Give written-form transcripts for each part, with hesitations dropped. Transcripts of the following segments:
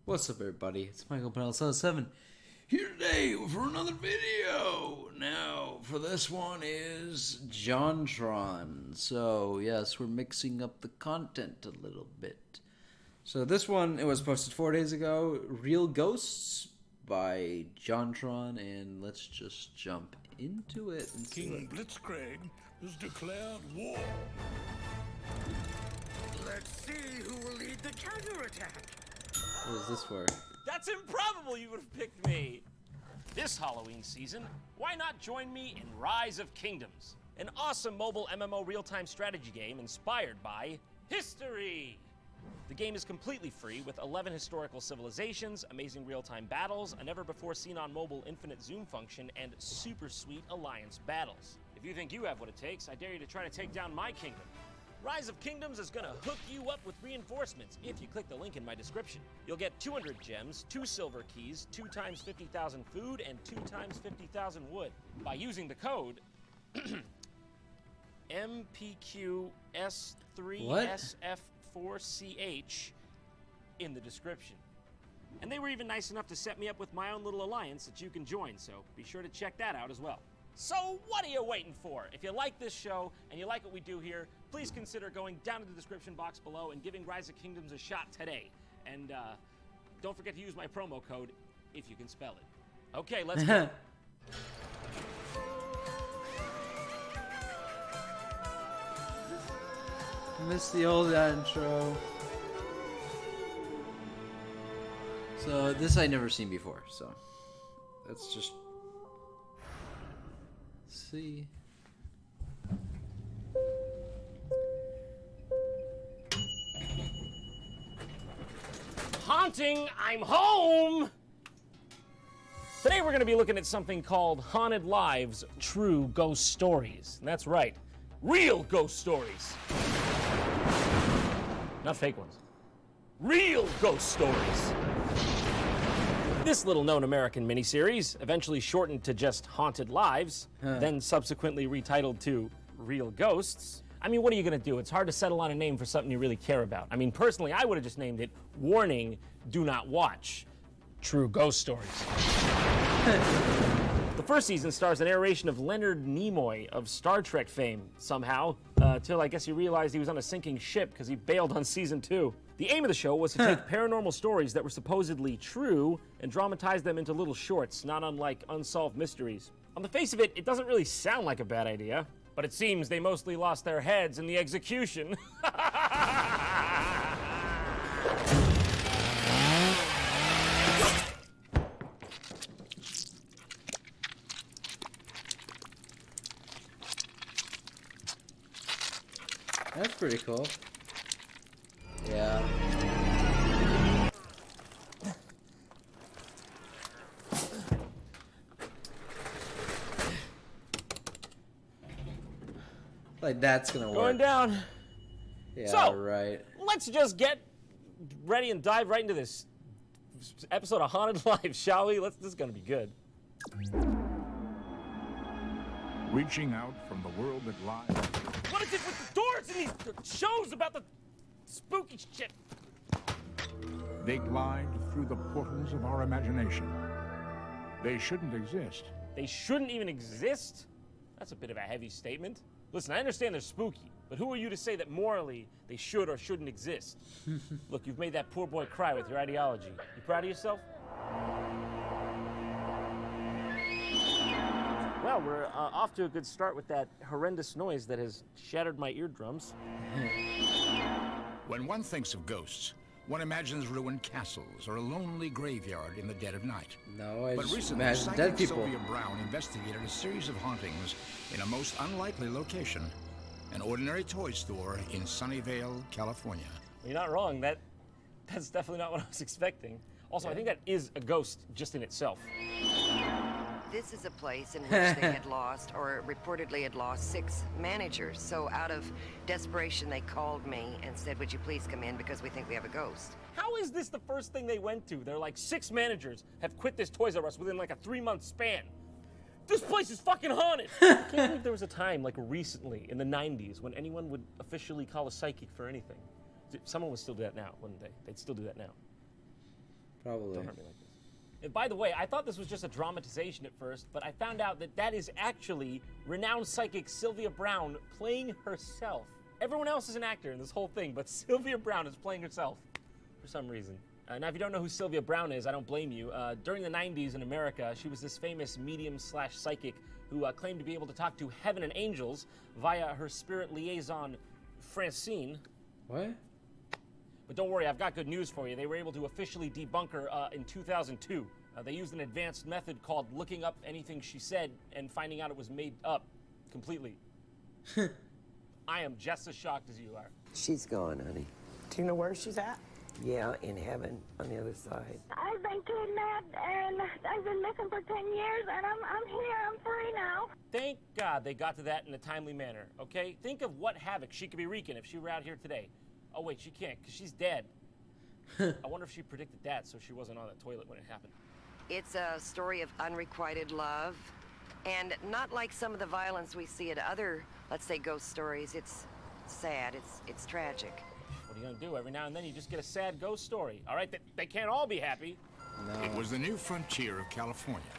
What's up, everybody? It's Penguinos007 here today for another video. Now, for this one is JonTron. So, yes, we're mixing up the content a little bit. So, this one, it was posted 4 days ago. Real Ghosts by JonTron. And let's just jump into it and see King Blitzkrieg has declared war. Let's see who will lead the counterattack. what is this for. That's improbable you would have picked me! This Halloween season, why not join me in Rise of Kingdoms, an awesome mobile MMO real-time strategy game inspired by history! The game is completely free with 11 historical civilizations, amazing real-time battles, a never-before-seen-on-mobile infinite zoom function, and super sweet alliance battles. If you think you have what it takes, I dare you to try to take down my kingdom. Rise of Kingdoms is gonna hook you up with reinforcements if you click the link in my description. You'll get 200 gems, 2 silver keys, 2 times 50,000 food, and 2 times 50,000 wood. By using the code MPQS3SF4CH in the description. And they were even nice enough to set me up with my own little alliance that you can join, so be sure to check that out as well. So what are you waiting for? If you like this show and you like what we do here, please consider going down to the description box below and giving Rise of Kingdoms a shot today. And don't forget to use my promo code if you can spell it. Okay, let's go. I missed the old intro. So, this I never seen before, so let's just see. Haunting, I'm home! Today we're going to be looking at something called Haunted Lives, True Ghost Stories. And that's right, real ghost stories. Not fake ones. Real ghost stories. This little-known American miniseries, eventually shortened to just Haunted Lives, then subsequently retitled to Real Ghosts. I mean, what are you gonna do? It's hard to settle on a name for something you really care about. I mean, personally, I would have just named it Warning, Do Not Watch. True Ghost Stories. The first season stars an narration of Leonard Nimoy of Star Trek fame, somehow, till I guess he realized he was on a sinking ship because he bailed on season 2. The aim of the show was to take paranormal stories that were supposedly true and dramatize them into little shorts, not unlike Unsolved Mysteries. On the face of it, it doesn't really sound like a bad idea, but it seems they mostly lost their heads in the execution. That's pretty cool. Yeah. Like that's gonna work. Going down. Yeah, So, right. Let's just get ready and dive right into this episode of Haunted Lives, shall we? This is gonna be good. Reaching out from the world that lies. What is it with the doors in these shows about the spooky shit? They glide through the portals of our imagination. They shouldn't exist. They shouldn't even exist? That's a bit of a heavy statement. Listen, I understand they're spooky, but who are you to say that morally they should or shouldn't exist? Look, you've made that poor boy cry with your ideology. You proud of yourself? Well, we're off to a good start with that horrendous noise that has shattered my eardrums. When one thinks of ghosts, one imagines ruined castles or a lonely graveyard in the dead of night. No, I But just recently, imagine psychic dead people. Sylvia Brown investigated a series of hauntings in a most unlikely location, an ordinary toy store in Sunnyvale, California. You're not wrong. That's definitely not what I was expecting. Also, I think that is a ghost just in itself. This is a place in which they had lost, or reportedly had lost, 6 managers. So out of desperation, they called me and said, would you please come in because we think we have a ghost. How is this the first thing they went to? They're like, 6 managers have quit this Toys R Us within like a 3-month span. This place is fucking haunted! I can't believe there was a time, like recently, in the 90s, when anyone would officially call a psychic for anything. Someone would still do that now, wouldn't they? They'd still do that now. Probably. Don't hurt me like this. And by the way, I thought this was just a dramatization at first, but I found out that that is actually renowned psychic Sylvia Browne playing herself. Everyone else is an actor in this whole thing, but Sylvia Browne is playing herself for some reason. Now, if you don't know who Sylvia Browne is, I don't blame you. During the 90s in America, she was this famous medium/psychic who claimed to be able to talk to heaven and angels via her spirit liaison, Francine. What? But don't worry, I've got good news for you. They were able to officially debunk her in 2002. They used an advanced method called looking up anything she said and finding out it was made up completely. I am just as shocked as you are. She's gone, honey. Do you know where she's at? Yeah, in heaven, on the other side. I've been kidnapped and I've been missing for 10 years and I'm here, I'm free now. Thank God they got to that in a timely manner, okay? Think of what havoc she could be wreaking if she were out here today. Oh wait, she can't, because she's dead. I wonder if she predicted that so she wasn't on the toilet when it happened. It's a story of unrequited love, and not like some of the violence we see at other, let's say, ghost stories. It's sad, it's tragic. What are you gonna do? Every now and then you just get a sad ghost story, all right? They can't all be happy. No. It was the new frontier of California.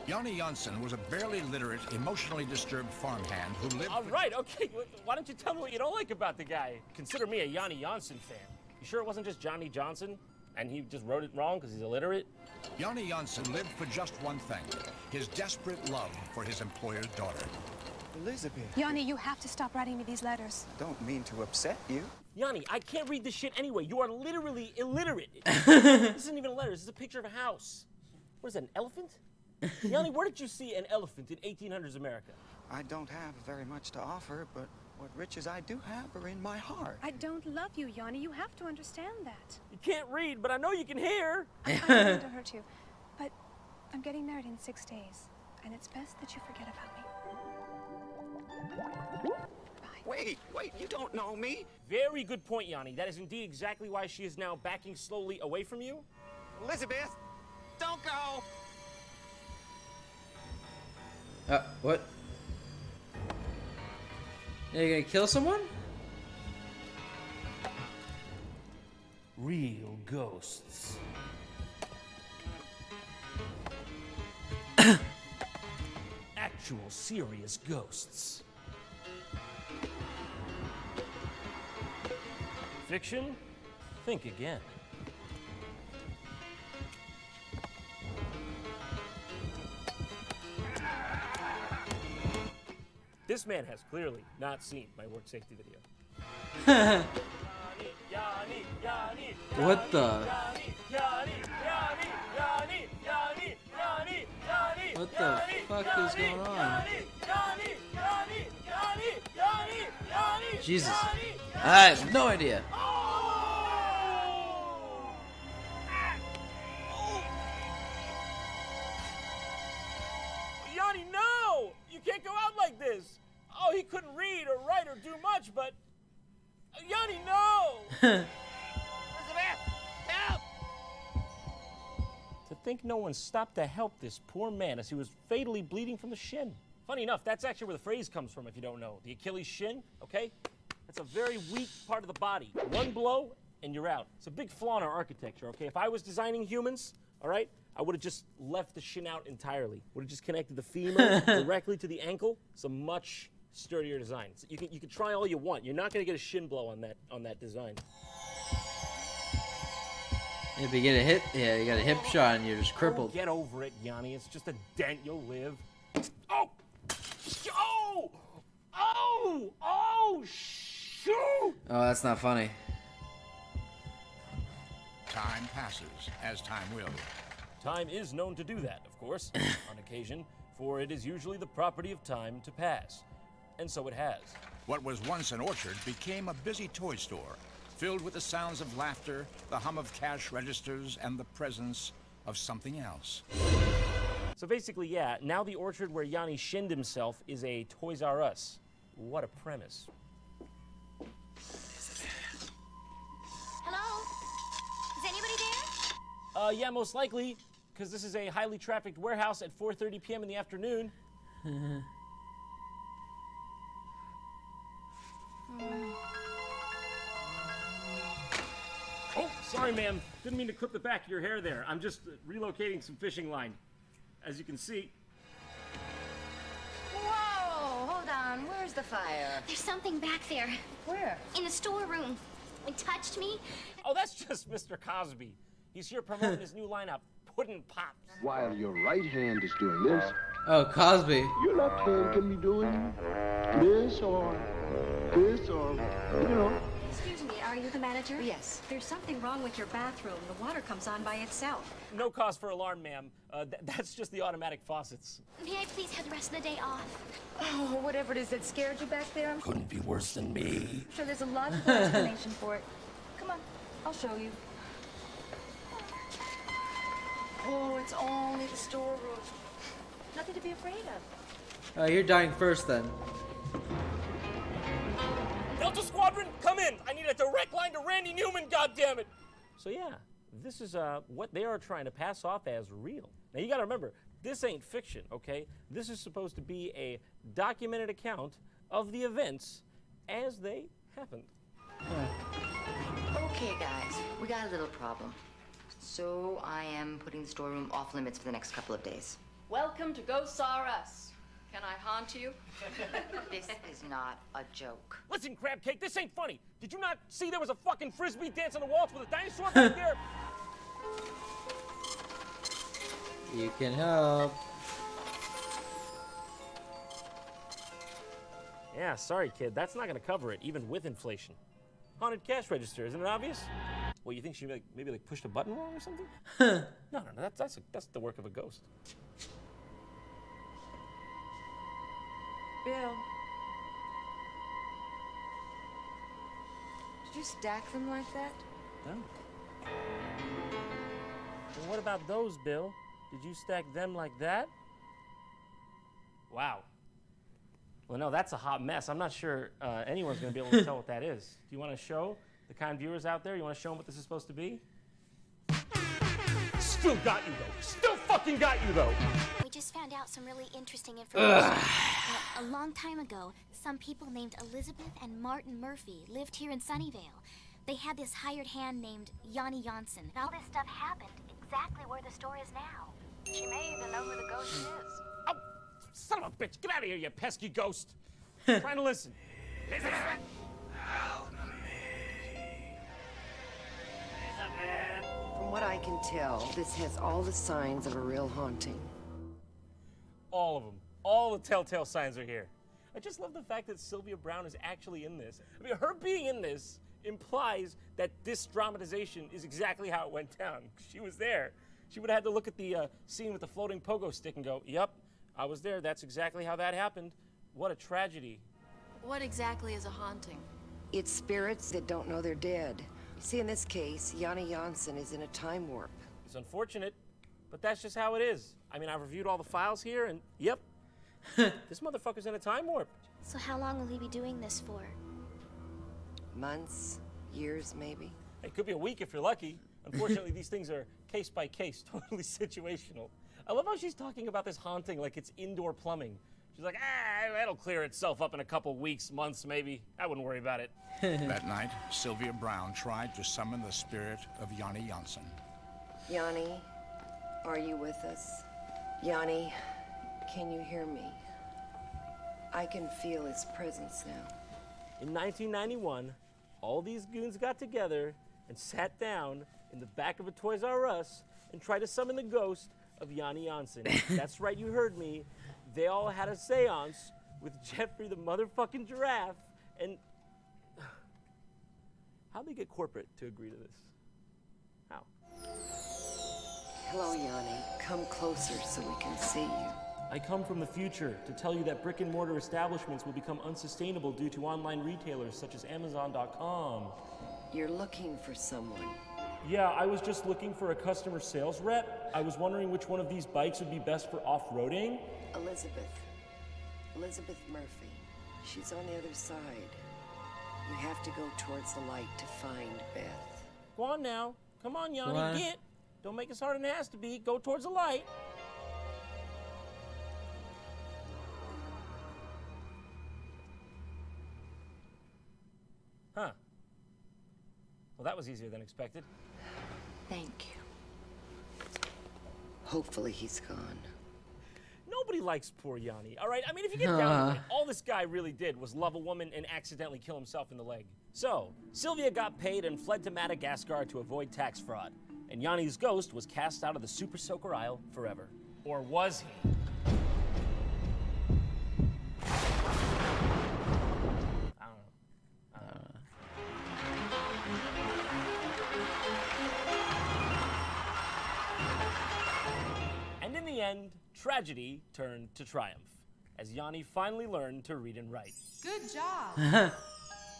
Yanni Janssen was a barely literate, emotionally disturbed farmhand who lived... All right, okay, why don't you tell me what you don't like about the guy? Consider me a Yanni Janssen fan. You sure it wasn't just Johnny Johnson? And he just wrote it wrong because he's illiterate? Yanni Janssen lived for just one thing, his desperate love for his employer's daughter. Elizabeth. Yanni, you have to stop writing me these letters. Don't mean to upset you. Yanni, I can't read this shit anyway. You are literally illiterate. This isn't even a letter. This is a picture of a house. What is that, an elephant? Yanni, where did you see an elephant in 1800s America? I don't have very much to offer, but what riches I do have are in my heart. I don't love you, Yanni. You have to understand that. You can't read, but I know you can hear. I don't mean to hurt you, but I'm getting married in 6 days, and it's best that you forget about me. Wait, you don't know me? Very good point, Yanni. That is indeed exactly why she is now backing slowly away from you. Elizabeth, don't go! What? Yeah, you gonna kill someone? Real ghosts. Actual serious ghosts. Fiction? Think again. This man has clearly not seen my work safety video. What the? What the fuck is going on? Jesus. I have no idea. Yanni, no! You can't go out like this! Oh, he couldn't read or write or do much, but... Yanni, no! Elizabeth, help! To think no one stopped to help this poor man as he was fatally bleeding from the shin. Funny enough, that's actually where the phrase comes from, if you don't know. The Achilles shin, okay? That's a very weak part of the body. One blow, and you're out. It's a big flaw in our architecture, okay? If I was designing humans, all right, I would have just left the shin out entirely. Would have just connected the femur directly to the ankle. It's a much sturdier design. So you can try all you want. You're not going to get a shin blow on that design. If you get a hit, yeah, you got a hip shot and you're just crippled. Oh, get over it, Yanni. It's just a dent. You'll live. Oh! Oh! Oh! Oh! Shoot! Oh, that's not funny. Time passes, as time will. Time is known to do that, of course, on occasion, for it is usually the property of time to pass. And so it has. What was once an orchard became a busy toy store, filled with the sounds of laughter, the hum of cash registers, and the presence of something else. So basically, yeah, now the orchard where Yanni shinned himself is a Toys R Us. What a premise. Hello? Is anybody there? Yeah, most likely, because this is a highly trafficked warehouse at 4:30 p.m. in the afternoon. Sorry, ma'am. Didn't mean to clip the back of your hair there. I'm just relocating some fishing line. As you can see. Whoa, hold on. Where's the fire? There's something back there. Where? In the storeroom. It touched me. Oh, that's just Mr. Cosby. He's here promoting his new lineup, Puddin' Pops. While your right hand is doing this, Oh, Cosby. your left hand can be doing this or, you know. Excuse me, are you the manager? Yes. There's something wrong with your bathroom. The water comes on by itself. No cause for alarm, ma'am. That's just the automatic faucets. May I please have the rest of the day off? Oh, whatever it is that scared you back there, I'm Couldn't be worse than me. Sure, there's a logical explanation for it. Come on, I'll show you. Oh, it's only the storeroom. Nothing to be afraid of. You're dying first then. Delta Squadron, come in! I need a direct line to Randy Newman, goddammit! So yeah, this is what they are trying to pass off as real. Now you gotta remember, this ain't fiction, okay? This is supposed to be a documented account of the events as they happened. Okay, guys, we got a little problem. So I am putting the storeroom off limits for the next couple of days. Welcome to Ghosts R Us. Can I haunt you? This is not a joke. Listen, Crab Cake, this ain't funny. Did you not see there was a fucking frisbee dance on the waltz with a dinosaur back there? You can help. Yeah, sorry, kid. That's not gonna cover it, even with inflation. Haunted cash register, isn't it obvious? Well, you think she maybe pushed a button wrong or something? No, that's the work of a ghost. Bill. Did you stack them like that? No. Well, what about those, Bill? Did you stack them like that? Wow. Well, no, that's a hot mess. I'm not sure anyone's going to be able to tell what that is. Do you want to show the kind viewers out there? You want to show them what this is supposed to be? Still got you, though. Still fucking got you, though. We just found out some really interesting information. A long time ago, some people named Elizabeth and Martin Murphy lived here in Sunnyvale. They had this hired hand named Yanni Janssen. All this stuff happened exactly where the store is now. She may even know who the ghost is. Oh, son of a bitch. Get out of here, you pesky ghost. Trying to listen. From what I can tell, this has all the signs of a real haunting. All of them. All the telltale signs are here. I just love the fact that Sylvia Brown is actually in this. I mean, her being in this implies that this dramatization is exactly how it went down. She was there. She would have had to look at the scene with the floating pogo stick and go, yep, I was there. That's exactly how that happened. What a tragedy. What exactly is a haunting? It's spirits that don't know they're dead. See, in this case, Yanni Janssen is in a time warp. It's unfortunate, but that's just how it is. I mean, I've reviewed all the files here, and yep, this motherfucker's in a time warp. So how long will he be doing this for? Months, years, maybe. It could be a week if you're lucky. Unfortunately, these things are case by case, totally situational. I love how she's talking about this haunting like it's indoor plumbing. She's like, that'll clear itself up in a couple weeks, months, maybe. I wouldn't worry about it. That night, Sylvia Brown tried to summon the spirit of Yanni Janssen. Yanni, are you with us? Yanni, can you hear me? I can feel his presence now. In 1991, all these goons got together and sat down in the back of a Toys R Us and tried to summon the ghost of Yanni Janssen. That's right, you heard me. They all had a seance with Jeffrey the motherfucking giraffe, and how'd they get corporate to agree to this? How? Hello, Yanni. Come closer so we can see you. I come from the future to tell you that brick and mortar establishments will become unsustainable due to online retailers such as Amazon.com. You're looking for someone. Yeah, I was just looking for a customer sales rep. I was wondering which one of these bikes would be best for off-roading. Elizabeth Murphy. She's on the other side. You have to go towards the light to find Beth. Go on now. Come on, Yanni, get. Don't make it harder than it has to be. Go towards the light. Huh. Well, that was easier than expected. Thank you. Hopefully he's gone. Nobody likes poor Yanni, all right? I mean, if you get down to it, all this guy really did was love a woman and accidentally kill himself in the leg. So, Sylvia got paid and fled to Madagascar to avoid tax fraud. And Yanni's ghost was cast out of the Super Soaker Isle forever. Or was he? I don't know. And in the end, tragedy turned to triumph, as Yanni finally learned to read and write. Good job.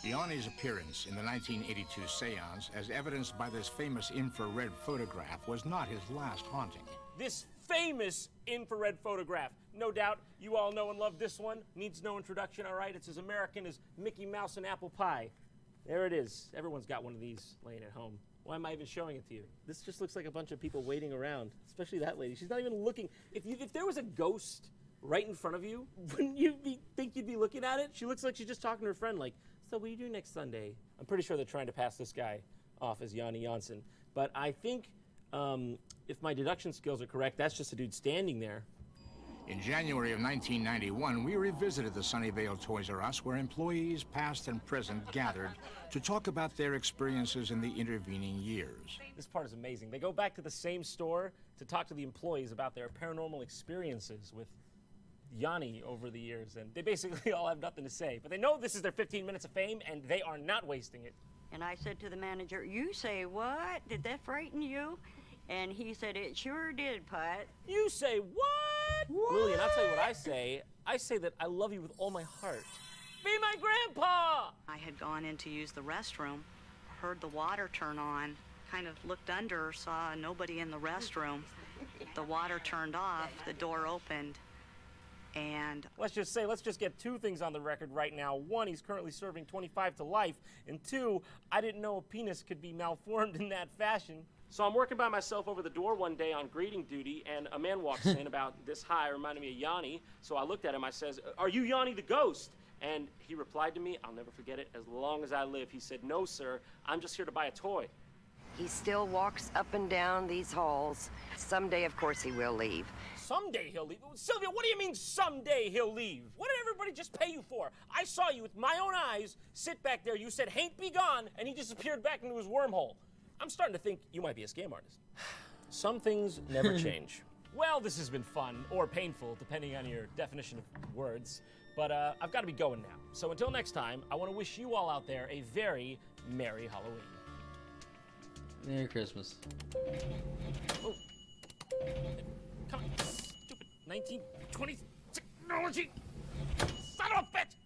Yanni's appearance in the 1982 seance, as evidenced by this famous infrared photograph, was not his last haunting. This famous infrared photograph. No doubt you all know and love this one. Needs no introduction, all right? It's as American as Mickey Mouse and apple pie. There it is. Everyone's got one of these laying at home. Why am I even showing it to you? This just looks like a bunch of people waiting around, especially that lady. She's not even looking. If there was a ghost right in front of you, wouldn't you think you'd be looking at it? She looks like she's just talking to her friend, like, so what do you do next Sunday? I'm pretty sure they're trying to pass this guy off as Yanni Janssen. But I think if my deduction skills are correct, that's just a dude standing there. In January of 1991, we revisited the Sunnyvale Toys R Us, where employees past and present gathered to talk about their experiences in the intervening years. This part is amazing. They go back to the same store to talk to the employees about their paranormal experiences with Yanni over the years, and they basically all have nothing to say. But they know this is their 15 minutes of fame, and they are not wasting it. And I said to the manager, "You say what? Did that frighten you?" And he said, "It sure did, Pat." You say what? Lillian, I'll tell you what I say. I say that I love you with all my heart. Be my grandpa! I had gone in to use the restroom, heard the water turn on, kind of looked under, saw nobody in the restroom. The water turned off, the door opened, and... Let's just get two things on the record right now. One, he's currently serving 25 to life, and two, I didn't know a penis could be malformed in that fashion. So I'm working by myself over the door one day on greeting duty, and a man walks in about this high, reminded me of Yanni. So I looked at him, I says, "Are you Yanni the ghost?" And he replied to me, I'll never forget it, as long as I live. He said, "No, sir, I'm just here to buy a toy." He still walks up and down these halls. Someday, of course, he will leave. Someday he'll leave? Sylvia, what do you mean someday he'll leave? What did everybody just pay you for? I saw you with my own eyes sit back there. You said, "Hain't be gone," and he disappeared back into his wormhole. I'm starting to think you might be a scam artist. Some things never change. Well, this has been fun, or painful, depending on your definition of words. But I've got to be going now. So until next time, I want to wish you all out there a very Merry Halloween. Merry Christmas. Oh. Come on, stupid 1920s technology! Son of a bitch!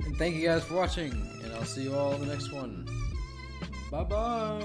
And thank you guys for watching, and I'll see you all in the next one. Bye-bye.